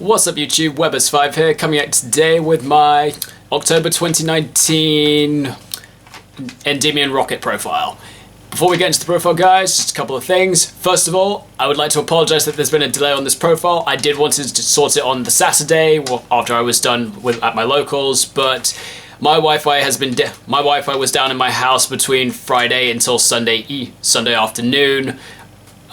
What's up YouTube, Webbers5 here, coming out today with my October 2019 Endymion Rokket profile. Before we get into the profile guys, just a couple of things. First of all, I would like to apologise that there's been a delay on this profile. I did want to sort it on the Saturday after I was done at my locals, but my Wi-Fi was down in my house between Friday until Sunday afternoon.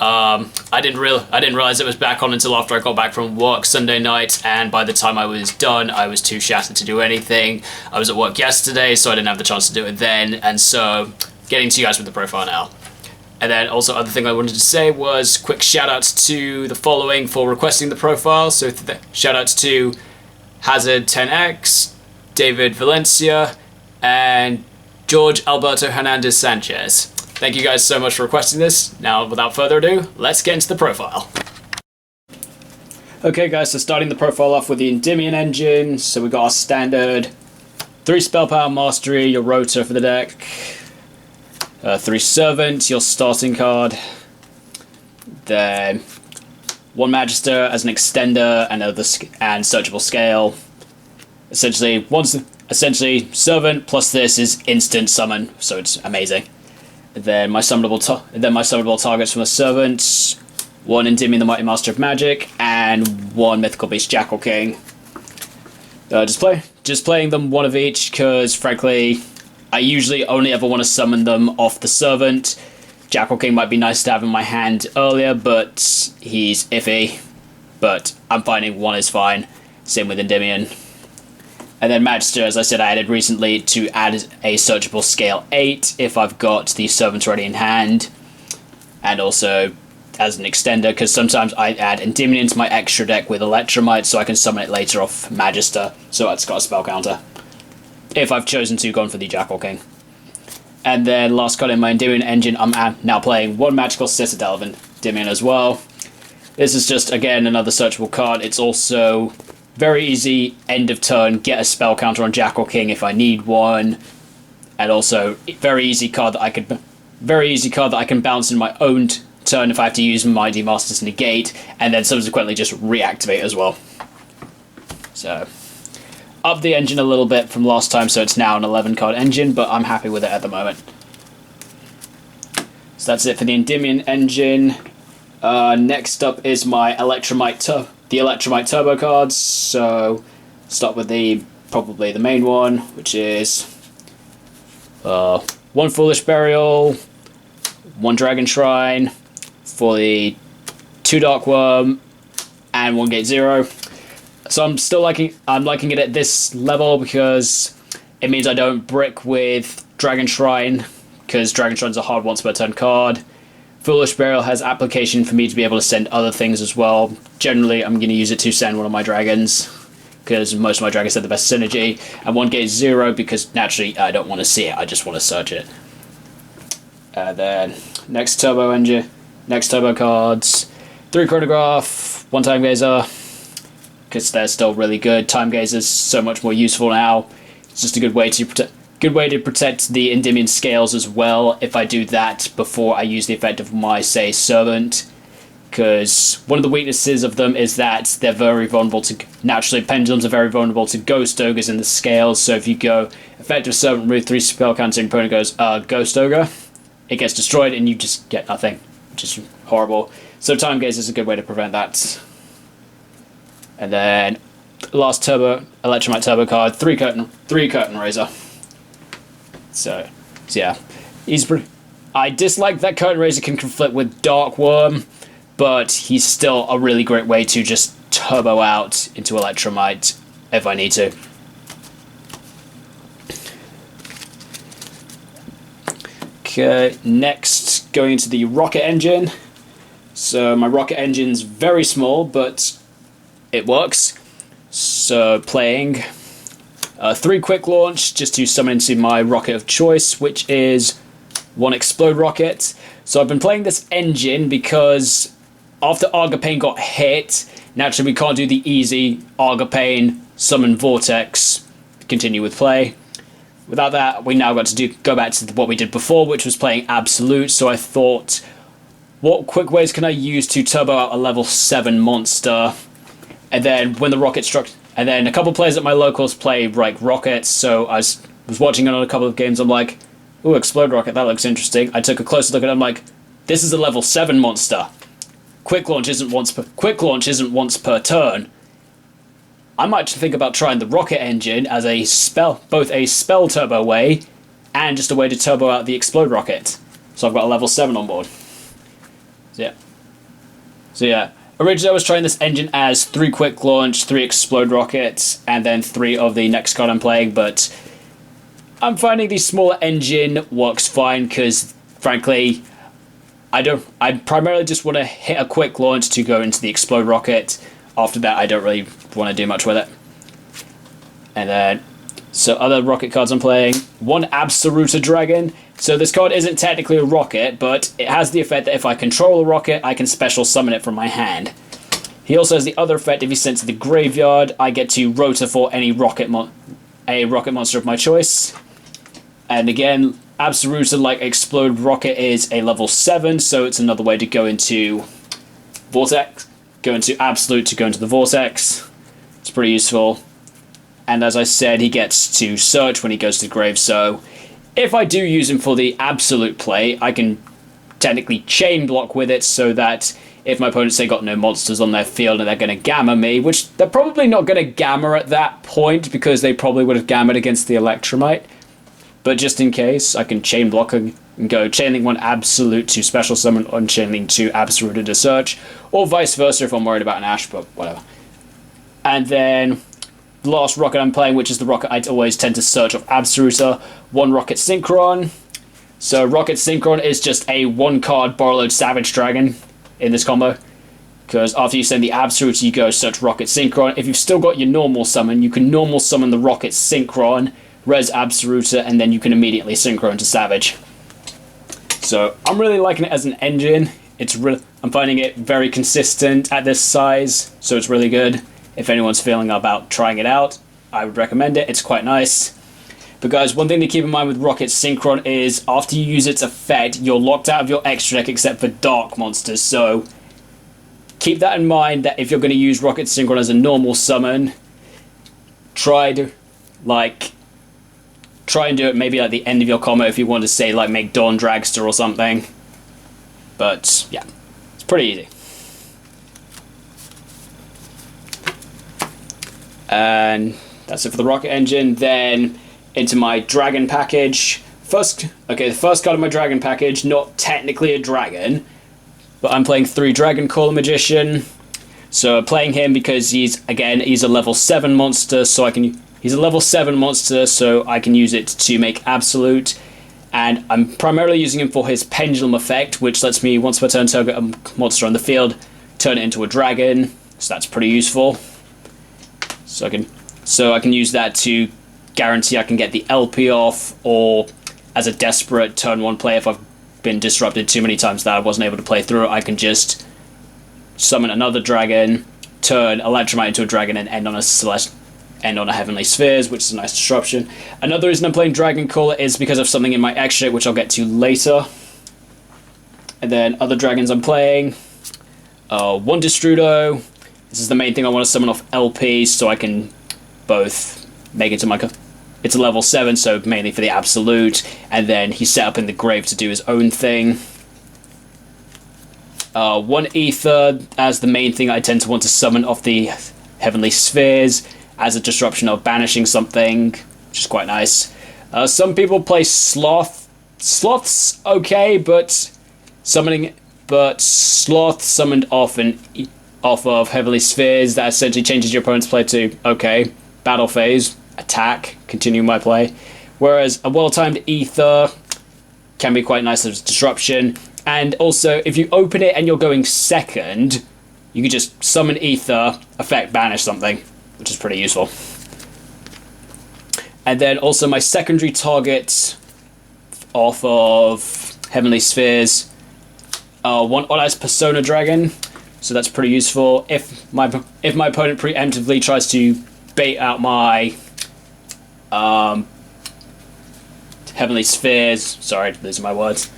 I didn't realize it was back on until after I got back from work Sunday night, and by the time I was done, I was too shattered to do anything. I was at work yesterday, so I didn't have the chance to do it then, and so getting to you guys with the profile now. And then also, other thing I wanted to say was quick shout-outs to the following for requesting the profile. So shout-outs to Hazard10X, David Valencia, and George Alberto Hernandez Sanchez. Thank you guys so much for requesting this. Now, without further ado, let's get into the profile. Okay guys, so starting the profile off with the Endymion engine. So we got our standard 3 spell power mastery, your rotor for the deck, 3 servant, your starting card, then 1 magister as an extender and searchable scale. Essentially servant plus this is instant summon, so it's amazing. Then my summonable targets from the servant, 1 Endymion the Mighty Master of Magic, and 1 Mythical Beast Jackal King. Just playing them 1 of each, because frankly, I usually only ever want to summon them off the servant. Jackal King might be nice to have in my hand earlier, but he's iffy. But I'm finding 1 is fine. Same with Endymion. And then Magister, as I said, I added recently to add a searchable scale 8 if I've got the servant already in hand. And also as an extender, because sometimes I add Endymion to my extra deck with Elektra Might so I can summon it later off Magister, so it's got a spell counter. If I've chosen to go for the Jackal King. And then last card in my Endymion engine, I'm now playing 1 Magical Citadel of Endymion as well. This is just, again, another searchable card. It's also very easy, end of turn, get a spell counter on Jackal King if I need one. And also, very easy card that I can bounce in my own turn if I have to use Mighty Master's negate, and then subsequently just reactivate as well. So up the engine a little bit from last time, so it's now an 11 card engine, but I'm happy with it at the moment. So that's it for the Endymion engine. Next up is my Elektra Might Turbo cards. So start with probably the main one, which is 1 Foolish Burial, 1 Dragon Shrine for the 2 Dark Worm, and 1 Gate 0. So I'm liking it at this level because it means I don't brick with Dragon Shrine, because Dragon Shrine's a hard once per turn card. Foolish Burial has application for me to be able to send other things as well. Generally, I'm going to use it to send one of my dragons, because most of my dragons have the best synergy. And 1 Gate 0 because naturally I don't want to see it, I just want to search it. Then next turbo cards, 3 Chronograph, 1 Time Gazer, because they're still really good. Time Gazer's so much more useful now. It's just a good way to protect the Endymion scales as well if I do that before I use the effect of my, say, servant. Because one of the weaknesses of them is that they're very vulnerable to... Naturally, pendulums are very vulnerable to ghost ogres in the scales, so if you go effective servant, remove 3 spell counters, and your opponent goes, ghost ogre, it gets destroyed and you just get nothing, which is horrible. So Time Gaze is a good way to prevent that. And then last Elektra Might Turbo card, 3 Curtain Raiser. So yeah, I dislike that Curtain Raiser can conflict with Dark Worm, but he's still a really great way to just turbo out into Elektra Might if I need to. Okay, next going into the Rokket engine. So my Rokket engine's very small, but it works. So playing 3 Quick Launch just to summon into my Rokket of choice, which is 1 Explode Rokket. So I've been playing this engine because after Argapane got hit, naturally we can't do the easy Argapane, summon Vortex, continue with play. Without that, we now got to go back to what we did before, which was playing Absolute. So I thought, what quick ways can I use to turbo out a level 7 monster? And then when the rocket struck, and then a couple players at my locals play like rockets. So I was watching it on a couple of games. I'm like, ooh, explode rocket, that looks interesting. I took a closer look at it. I'm like, this is a level 7 monster. Quick launch isn't once per turn. I might think about trying the rocket engine as both a spell turbo way and just a way to turbo out the explode rocket. So I've got a level 7 on board. So yeah. Originally I was trying this engine as 3 quick launch, 3 explode rockets, and then 3 of the next card I'm playing, but I'm finding the smaller engine works fine because, frankly, I primarily just want to hit a quick launch to go into the explode rocket. After that, I don't really want to do much with it. And then, so other rocket cards I'm playing. 1 Absoluta Dragon. So this card isn't technically a rocket, but it has the effect that if I control a rocket, I can special summon it from my hand. He also has the other effect, if he's sent to the graveyard, I get to rota for any rocket monster of my choice. And again, Absoluta, like Explode Rocket, is a level 7, so it's another way to go into Vortex. Go into Absolute to go into the Vortex. It's pretty useful. And as I said, he gets to search when he goes to the grave, so if I do use him for the Absolute play, I can technically chain block with it so that if my opponents, say, got no monsters on their field and they're going to gamma me, which they're probably not going to gamma at that point because they probably would have gammaed against the Elektra Might. But just in case, I can chain block and go chainlink 1 Absolute to special summon on chainlink 2 Absolute to search, or vice versa if I'm worried about an Ash, but whatever. And then the last rocket I'm playing, which is the rocket I always tend to search off Absoluta, 1 Rocket Synchron. So Rocket Synchron is just a 1-card Borreload Savage Dragon in this combo. Because after you send the Absoluta, you go search Rocket Synchron. If you've still got your normal summon, you can normal summon the Rocket Synchron, res Absoluta, and then you can immediately synchron to Savage. So I'm really liking it as an engine. I'm finding it very consistent at this size, so it's really good. If anyone's feeling about trying it out, I would recommend it. It's quite nice. But guys, one thing to keep in mind with Rocket Synchron is after you use its effect, you're locked out of your extra deck except for dark monsters. So keep that in mind, that if you're going to use Rocket Synchron as a normal summon, try and do it maybe at the end of your combo if you want to, say, like make Dawn Dragster or something. But yeah, it's pretty easy. And that's it for the rocket engine. Then into my dragon package. The first card of my dragon package, not technically a dragon, but I'm playing 3 Dragon Caller Magician. So I'm playing him because he's a level 7 monster, so he's a level 7 monster, so I can use it to make Absolute. And I'm primarily using him for his Pendulum effect, which lets me, once per turn, target a monster on the field, turn it into a dragon. So that's pretty useful. So I can use that to guarantee I can get the LP off, or as a desperate turn 1 play, if I've been disrupted too many times that I wasn't able to play through it, I can just summon another dragon, turn Elektra Might into a dragon, and end on a Heavenly Spheres, which is a nice disruption. Another reason I'm playing Dragon Caller is because of something in my extra deck, which I'll get to later. And then other dragons I'm playing, 1 Destrudo. This is the main thing I want to summon off LP, so I can both make it to my... It's a level 7, so mainly for the Absolute, and then he's set up in the grave to do his own thing. 1 Ether as the main thing I tend to want to summon off the Heavenly Spheres, as a disruption of banishing something, which is quite nice. Some people play Sloth. Sloth's okay, but Sloth summoned off of Heavenly Spheres, that essentially changes your opponent's play to, okay, battle phase, attack, continue my play. Whereas a well-timed Ether can be quite nice as a disruption. And also, if you open it and you're going second, you can just summon Ether, effect banish something, which is pretty useful. And then also my secondary target off of Heavenly Spheres, 1 Odd-Eyes Persona Dragon. So that's pretty useful. If my opponent preemptively tries to bait out my Heavenly Spheres, sorry, those are my words.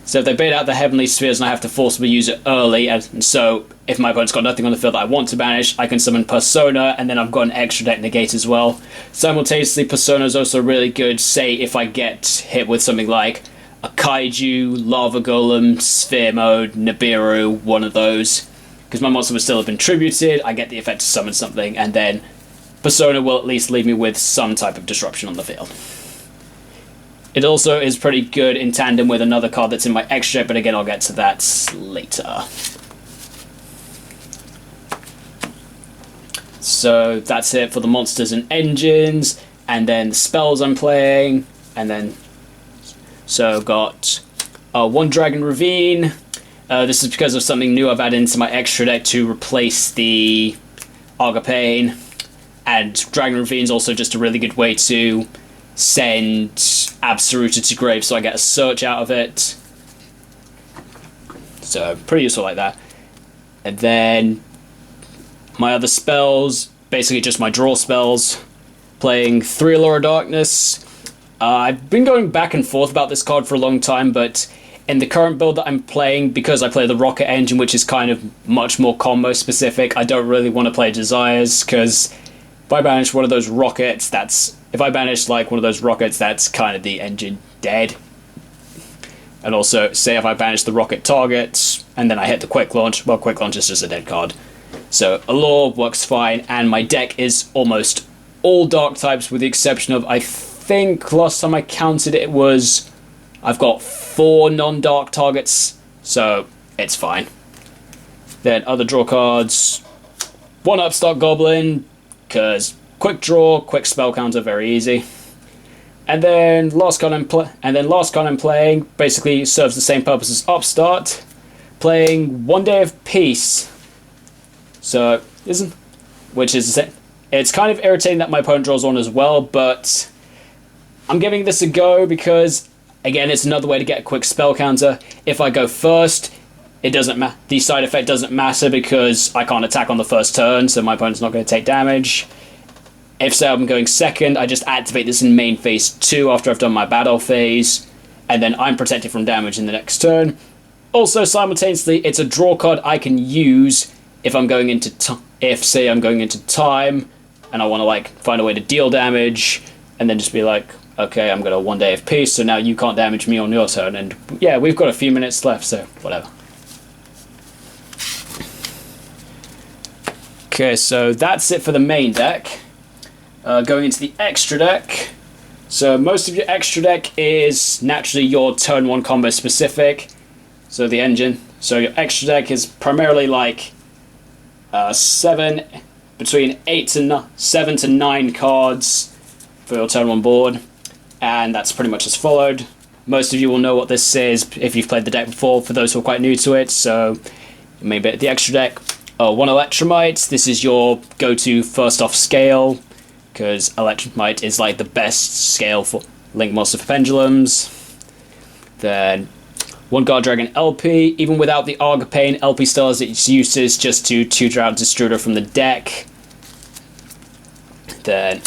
So if they bait out the Heavenly Spheres and I have to forcibly use it early, and so if my opponent's got nothing on the field that I want to banish, I can summon Persona, and then I've got an extra deck negate as well. Simultaneously, Persona is also really good, say, if I get hit with something like a Kaiju, Lava Golem, Sphere Mode, Nibiru, one of those. Because my monster would still have been tributed, I get the effect to summon something, and then Persona will at least leave me with some type of disruption on the field. It also is pretty good in tandem with another card that's in my extra deck, but again, I'll get to that later. So that's it for the monsters and engines, and then the spells I'm playing, and then so got one Dragon Ravine. This is because of something new I've added into my extra deck to replace the Argapane, and Dragon Ravine is also just a really good way to send Absoluta to grave, so I get a search out of it. So pretty useful like that. And then my other spells, basically just my draw spells. Playing 3 Allure of Darkness. I've been going back and forth about this card for a long time, but in the current build that I'm playing, because I play the Rokket engine, which is kind of much more combo specific, I don't really want to play Desires, because if I banish one of those Rockets, if I banish like one of those Rockets, that's kind of the engine dead. And also, say if I banish the Rokket target, and then I hit the Quick Launch, well, Quick Launch is just a dead card. So Allure works fine, and my deck is almost all dark types, with the exception of, I think last time I counted it was, I've got 4 non-dark targets, so it's fine. Then other draw cards, 1 Upstart Goblin, because quick draw, quick spell counter, very easy. And then last card I'm playing basically serves the same purpose as Upstart, playing 1 Day of Peace. So it's kind of irritating that my opponent draws 1 as well, but I'm giving this a go because, again, it's another way to get a quick spell counter. If I go first, the side effect doesn't matter because I can't attack on the first turn, so my opponent's not going to take damage. If, say, I'm going second, I just activate this in main phase 2 after I've done my battle phase, and then I'm protected from damage in the next turn. Also, simultaneously, it's a draw card I can use if I'm going into say I'm going into time, and I want to find a way to deal damage, and then just be like, okay, I'm going to 1 Day of Peace, so now you can't damage me on your turn, and yeah, we've got a few minutes left, so whatever. Okay, so that's it for the main deck. Going into the extra deck. So most of your extra deck is naturally your turn 1 combo specific. So the engine. So your extra deck is primarily between 7 to 9 cards for your turn 1 board. And that's pretty much as followed. Most of you will know what this is if you've played the deck before, for those who are quite new to it. So maybe the extra deck. 1 Elektra Might. This is your go-to first off scale, because Elektra Might is the best scale for Link Monster for Pendulums. Then 1 Guard Dragon LP. Even without the Argapane, LP still has its uses just to tutor out Destruder from the deck. Then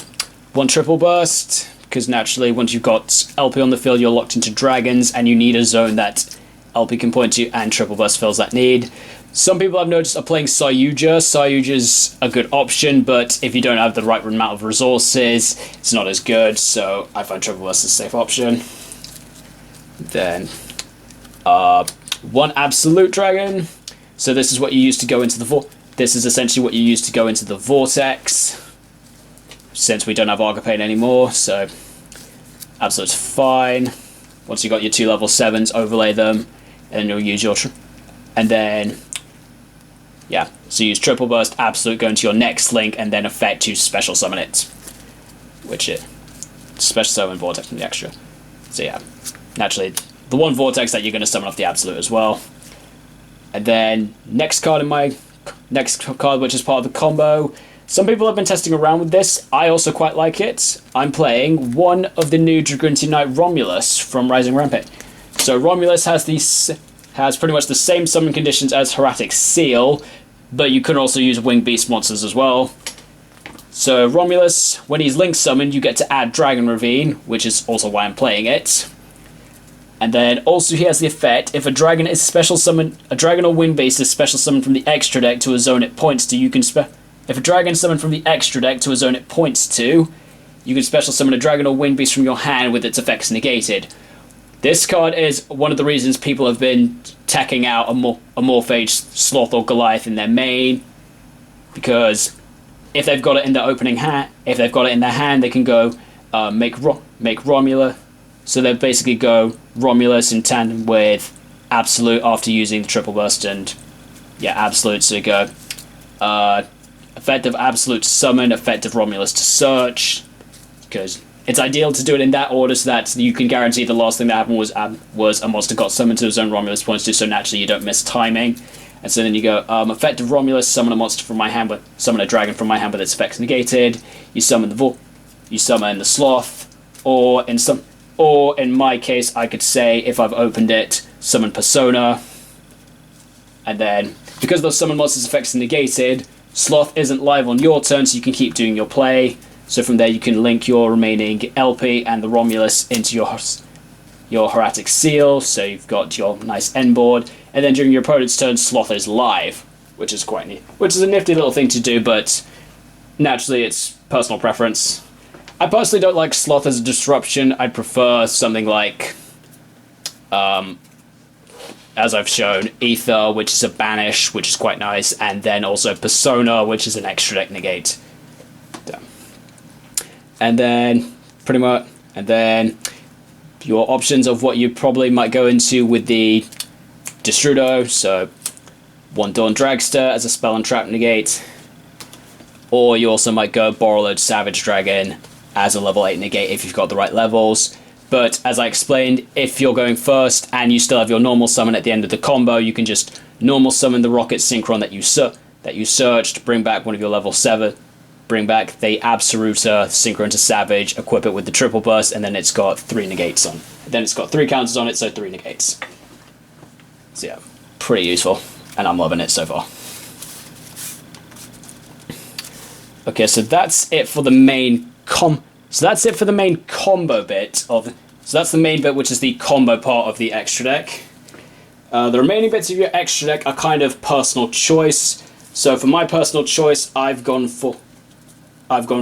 1 Triple Burst, because naturally once you've got LP on the field, you're locked into dragons, and you need a zone that LP can point to, and Triple Burst fills that need. Some people I've noticed are playing Yugioh. Yugioh's a good option, but if you don't have the right amount of resources, it's not as good, so I find Triple Burst a safe option. Then 1 Absolute Dragon. So this is what you use to go into the This is essentially what you use to go into the Vortex, since we don't have Argapane anymore, so Absolute's fine. Once you've got your 2 level 7s, overlay them, and you'll use your... And then... yeah, so use Triple Burst, Absolute, go into your next link, and then effect to special summon it. Which it... special summon Vortex from the extra. So yeah, naturally, the 1 Vortex that you're going to summon off the Absolute as well. And then, next card, which is part of the combo. Some people have been testing around with this. I also quite like it. I'm playing 1 of the new Dragunti Knight Romulus from Rising Rampart. So Romulus has pretty much the same summon conditions as Hieratic Seal, but you can also use Winged Beast monsters as well. So Romulus, when he's link summoned, you get to add Dragon Ravine, which is also why I'm playing it. And then also he has the effect, if a dragon is special summoned, a dragon or wind beast is special summoned from the extra deck to a zone it points to, you can if a dragon is summoned from the extra deck to a zone it points to, you can special summon a dragon or wind beast from your hand with its effects negated. This card is one of the reasons people have been tacking out a Morphage, Sloth, or Goliath in their main, because if they've got it in their opening hand, if they've got it in their hand, they can go make Romulus. So they basically go Romulus in tandem with Absolute after using the triple burst, and yeah, Absolute. So they go effective Absolute to summon, effective Romulus to search, because it's ideal to do it in that order so that you can guarantee the last thing that happened was a monster got summoned to a zone Romulus points to, so naturally you don't miss timing. And so then you go effective Romulus, summon a monster from my hand, summon a dragon from my hand with its effects negated. You summon the Sloth, or in my case, I could say, if I've opened it, summon Persona. And then, because those summon monsters' effects are negated, Sloth isn't live on your turn, so you can keep doing your play. So from there, you can link your remaining LP and the Romulus into your Hieratic Seal, so you've got your nice end board. And then during your opponent's turn, Sloth is live, which is quite neat. Which is a nifty little thing to do, but naturally, it's personal preference. I personally don't like Sloth as a disruption. I'd prefer something like, as I've shown, Ether, which is a banish, which is quite nice, and then also Persona, which is an extra deck negate. And then, your options of what you probably might go into with the Destrudo, so 1 Dawn Dragster as a spell and trap negate, or you also might go Borreload Savage Dragon as a level 8 negate if you've got the right levels. But as I explained, if you're going first and you still have your normal summon at the end of the combo, you can just normal summon the Rokket Synchron that you searched, bring back one of your level 7, bring back the Absoluta Synchron to Savage, equip it with the triple burst, and then it's got 3 negates on. Then it's got 3 counters on it, so 3 negates. So yeah, pretty useful, and I'm loving it so far. Okay, so that's it for the main combo bit of. So that's the main bit, which is the combo part of the extra deck. The remaining bits of your extra deck are kind of personal choice. So for my personal choice, I've gone for one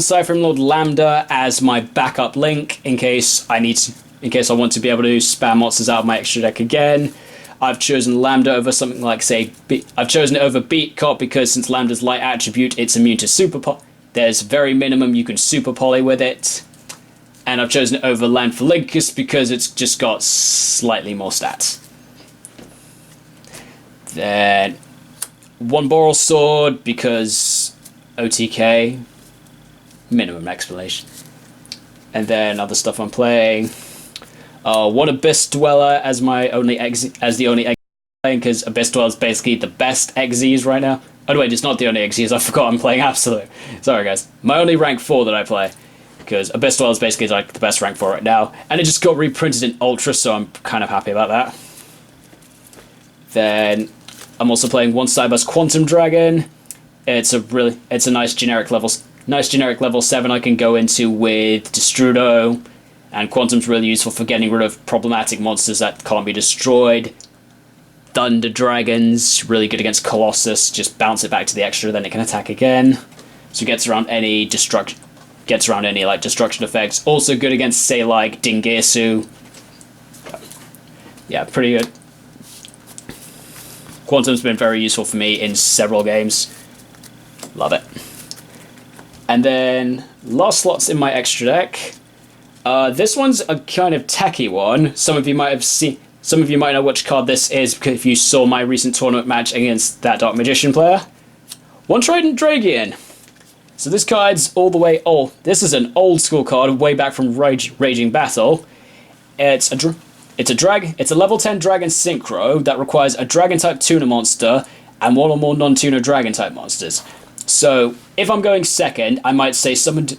Cypher Lord Lambda as my backup link in case I want to be able to spam monsters out of my extra deck again. I've chosen Lambda over something like, say, I've chosen it over Beat Cop because since Lambda's light attribute, it's immune to super poly. There's very minimum you can super poly with it. And I've chosen it over Lanphalinkus because it's just got slightly more stats. Then 1 Boral Sword because OTK, minimum explanation. And then other stuff I'm playing. 1 Abyss Dweller as the only exi playing, because Abyss Dweller is basically the best exes right now. Oh wait, it's not the only exes. I forgot I'm playing Absolute. Sorry guys, my only rank 4 that I play, because Abyss Dweller is basically like the best rank 4 right now, and it just got reprinted in Ultra, so I'm kind of happy about that. Then I'm also playing 1 Cyber's Quantum Dragon. It's a nice generic level 7 I can go into with Destrudo. And Quantum's really useful for getting rid of problematic monsters that can't be destroyed. Thunder Dragons, really good against Colossus. Just bounce it back to the extra, then it can attack again. So it gets around any destruction effects. Also good against, say, like Dingirsu. Yeah, pretty good. Quantum's been very useful for me in several games. Love it. And then last slots in my extra deck. This one's a kind of tacky one. Some of you might know which card this is because if you saw my recent tournament match against that Dark Magician player. 1 Trident Dragion. So this card's all the way old. This is an old school card way back from Raging Battle. It's a level 10 Dragon Synchro that requires a Dragon type tuner monster and 1 or more non-tuner Dragon type monsters. So, if I'm going second, I might say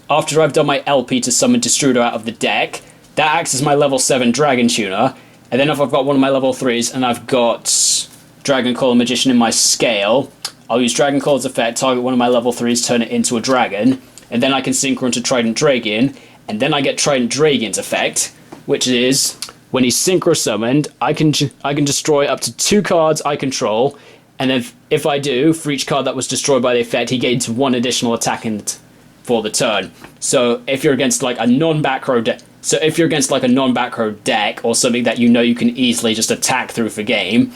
after I've done my LP to summon Destrudo out of the deck, that acts as my level 7 Dragon Tuner, and then if I've got one of my level 3s and I've got Dragon Caller Magician in my scale, I'll use Dragon Caller's effect, target one of my level 3s, turn it into a dragon, and then I can synchro into Trident Dragion, and then I get Trident Dragion's effect, which is when he's synchro summoned, I can destroy up to 2 cards I control, and then if I do, for each card that was destroyed by the effect, he gains 1 additional attack for the turn. So if you're against like a non-back row deck, or something that you know you can easily just attack through for game,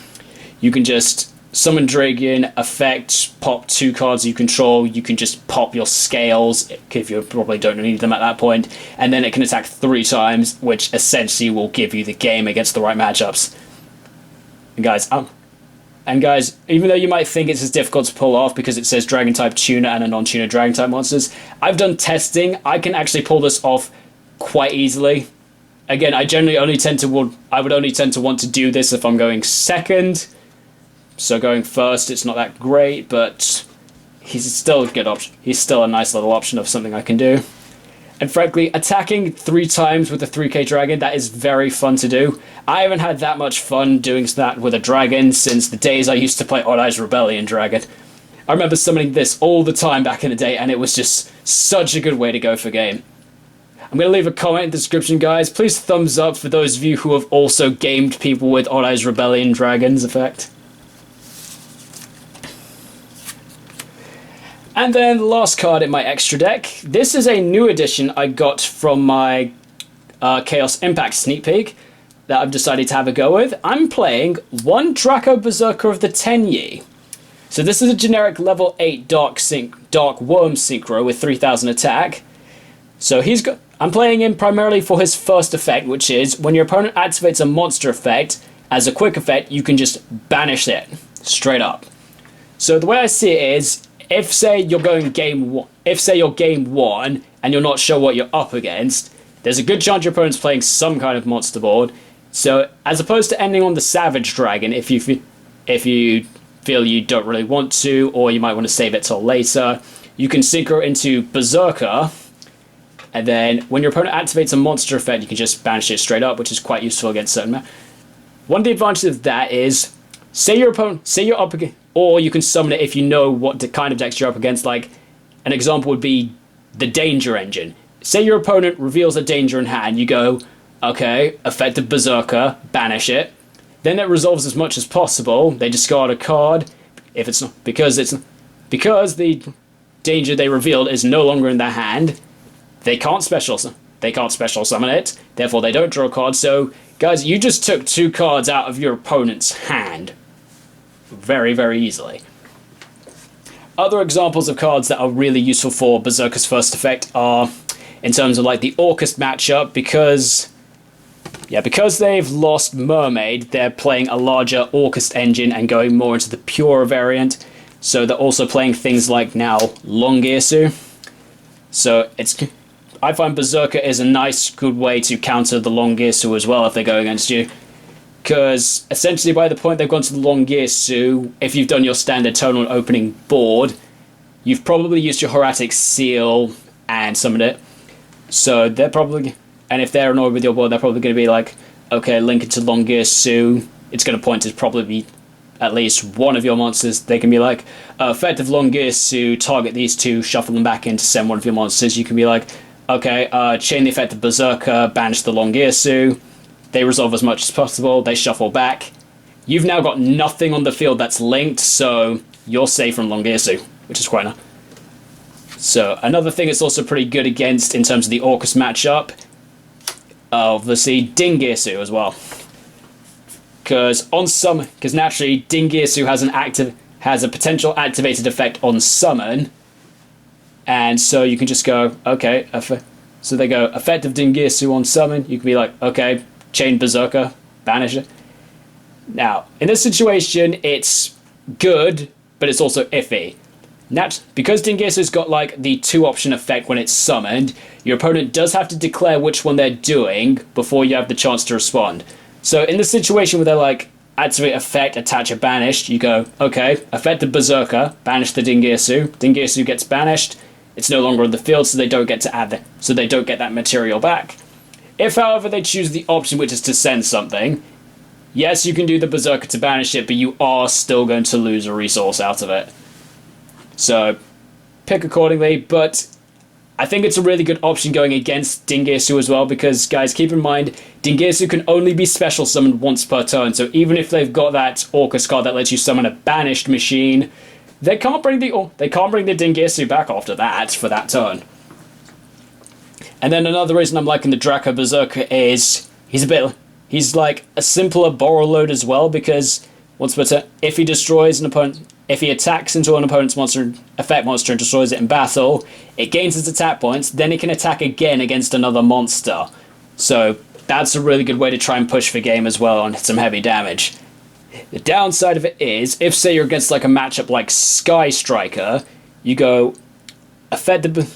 you can just summon Dragon, effect, pop 2 cards you control, you can just pop your scales, if you probably don't need them at that point, and then it can attack 3 times, which essentially will give you the game against the right matchups. And guys, even though you might think it's as difficult to pull off because it says Dragon-type tuner and a non-tuner Dragon-type monsters, I've done testing, I can actually pull this off quite easily. Again, I would only tend to want to do this if I'm going second. So going first, it's not that great, but he's still a good option. He's still a nice little option of something I can do. And frankly, attacking 3 times with a 3k dragon, that is very fun to do. I haven't had that much fun doing that with a dragon since the days I used to play Odd Eyes Rebellion Dragon. I remember summoning this all the time back in the day, and it was just such a good way to go for game. I'm going to leave a comment in the description, guys. Please thumbs up for those of you who have also gamed people with Odd Eyes Rebellion Dragon's effect. And then the last card in my extra deck. This is a new addition I got from my Chaos Impact sneak peek that I've decided to have a go with. I'm playing 1 Draco Berserker of the Tenyi. So this is a generic level 8 Dark Worm Synchro with 3000 attack. So I'm playing him primarily for his first effect, which is when your opponent activates a monster effect, as a quick effect, you can just banish it straight up. So the way I see it is, if say you're game 1 and you're not sure what you're up against, there's a good chance your opponent's playing some kind of monster board. So as opposed to ending on the Savage Dragon, if you feel you don't really want to, or you might want to save it till later, you can synchro into Berserker, and then when your opponent activates a monster effect, you can just banish it straight up, which is quite useful against certain. One of the advantages of that is, say you're up against, or you can summon it if you know what kind of decks you're up against. Like, an example would be the Danger Engine. Say your opponent reveals a danger in hand, you go, okay, effective Berserker, banish it. Then it resolves as much as possible. They discard a card. If it's not because the danger they revealed is no longer in their hand, they can't special summon it. Therefore, they don't draw a card. So, guys, you just took 2 cards out of your opponent's hand very, very easily. Other examples of cards that are really useful for Berserker's first effect are, in terms of like the Orcust matchup, because they've lost Mermaid, they're playing a larger Orcust engine and going more into the pure variant. So they're also playing things like now Longirsu. So I find Berserker is a nice, good way to counter the Longirsu as well if they go against you. Because essentially by the point they've gone to the Longirsu, if you've done your standard tonal opening board, you've probably used your Horatic Seal and summoned it. So they're probably, and if they're annoyed with your board, they're probably going to be like, okay, link it to Longirsu. It's going to point to probably at least one of your monsters. They can be like, effective Longirsu, target these 2, shuffle them back in to send one of your monsters. You can be like, okay, chain the effect of Berserker, banish the Longirsu. They resolve as much as possible, they shuffle back. You've now got nothing on the field that's linked, so you're safe from Longirsu, which is quite nice. So, another thing it's also pretty good against in terms of the Orcust matchup, obviously Dingirsu as well. Because naturally Dingirsu has a potential activated effect on summon, and so you can just go, okay, so they go, effective Dingirsu on summon, you can be like, okay, chain Berserker, banish it. Now, in this situation, it's good, but it's also iffy. Because Dingirsu's got like the 2-option effect when it's summoned, your opponent does have to declare which one they're doing before you have the chance to respond. So in the situation where they're like, activate effect, attach a banished, you go, okay, effective Berserker, banish the Dingirsu. Dingirsu gets banished, it's no longer on the field, so they don't get that material back. If, however, they choose the option which is to send something, yes, you can do the Berserker to banish it, but you are still going to lose a resource out of it. So, pick accordingly, but I think it's a really good option going against Dingirsu as well, because, guys, keep in mind, Dingirsu can only be special summoned once per turn, so even if they've got that Orcus card that lets you summon a banished machine, they can't bring the Dingirsu back after that, for that turn. And then another reason I'm liking the Draco Berserker is he's like a simpler Borreload as well, because once per turn, if he attacks into an opponent's effect monster and destroys it in battle, it gains its attack points, then it can attack again against another monster. So that's a really good way to try and push for game as well on some heavy damage. The downside of it is, if say you're against like a matchup like Sky Striker, you go affect the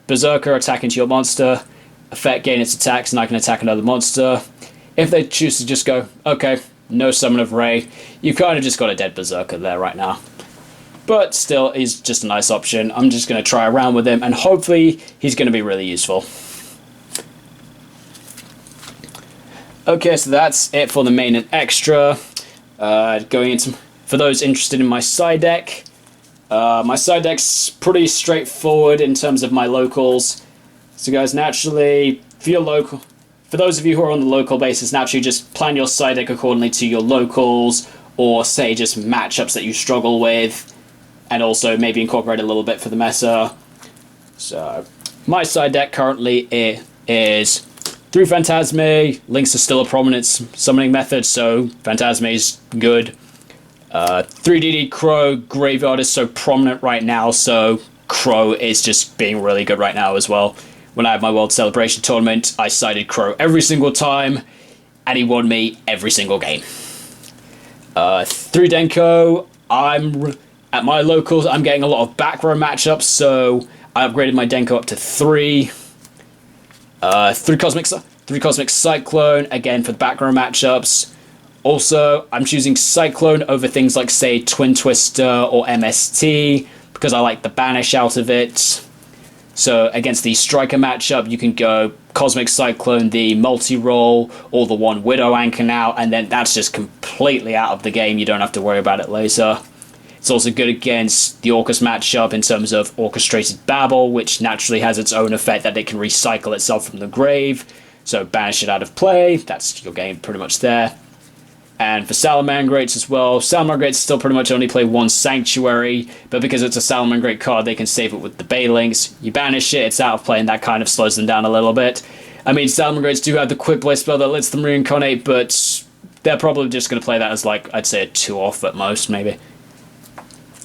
Berserker, attack into your monster, effect gain its attacks, and I can attack another monster. If they choose to just go, okay, no summon of Ray, you kind of just got a dead Berserker there right now. But still, he's just a nice option. I'm just going to try around with him, and hopefully he's going to be really useful. Okay, so that's it for the main and extra. Going into, for those interested in my side deck, my side deck's pretty straightforward in terms of my locals. So guys, naturally, for those of you who are on the local basis, naturally just plan your side deck accordingly to your locals, or say just matchups that you struggle with, and also maybe incorporate a little bit for the meta. So my side deck currently is 3 Phantasme. Links are still a prominent summoning method, so Phantasme is good. 3DD Crow. Graveyard is so prominent right now, so Crow is just being really good right now as well. When I had my World Celebration tournament, I sided Crow every single time, and he won me every single game. 3 Denko. At my locals, I'm getting a lot of back row matchups, so I upgraded my Denko up to 3. 3 Cosmic Cyclone, again for the back row matchups. Also, I'm choosing Cyclone over things like, say, Twin Twister or MST, because I like the banish out of it. So against the Striker matchup, you can go Cosmic Cyclone, the multi-roll, or the 1 Widow Anchor now, and then that's just completely out of the game. You don't have to worry about it later. It's also good against the Orcus matchup in terms of Orchestrated Babble, which naturally has its own effect that it can recycle itself from the grave. So banish it out of play. That's your game pretty much there. And for Salamangrates as well, Salamangrates still pretty much only play 1 Sanctuary, but because it's a Salamangrate card, they can save it with the Bailings. You banish it, it's out of play, and that kind of slows them down a little bit. I mean, Salamangrates do have the Quick Play spell that lets them reincarnate, but they're probably just going to play that as, like, I'd say a 2-off at most, maybe.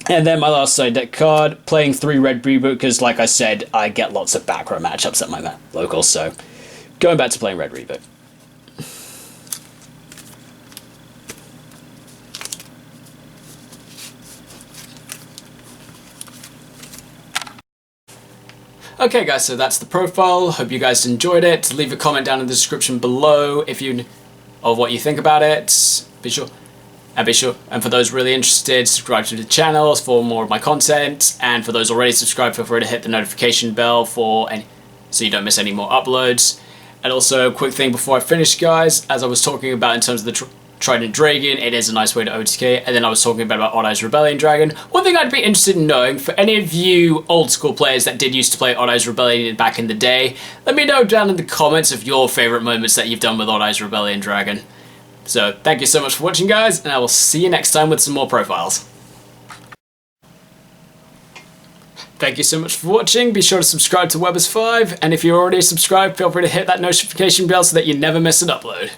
And then my last side deck card, playing 3 Red Reboot, because, like I said, I get lots of back row matchups at my locals, so going back to playing Red Reboot. Okay guys, so that's the profile. Hope you guys enjoyed it. Leave a comment down in the description below of what you think about it. Be sure, and for those really interested, subscribe to the channel for more of my content. And for those already subscribed, feel free to hit the notification bell so you don't miss any more uploads. And also, a quick thing before I finish, guys, as I was talking about in terms of the Trident Dragon, it is a nice way to OTK, and then I was talking about Odd Eyes Rebellion Dragon. One thing I'd be interested in knowing, for any of you old school players that did used to play Odd Eyes Rebellion back in the day, let me know down in the comments of your favourite moments that you've done with Odd Eyes Rebellion Dragon. So, thank you so much for watching, guys, and I will see you next time with some more profiles. Thank you so much for watching. Be sure to subscribe to Webbers5, and if you're already subscribed, feel free to hit that notification bell so that you never miss an upload.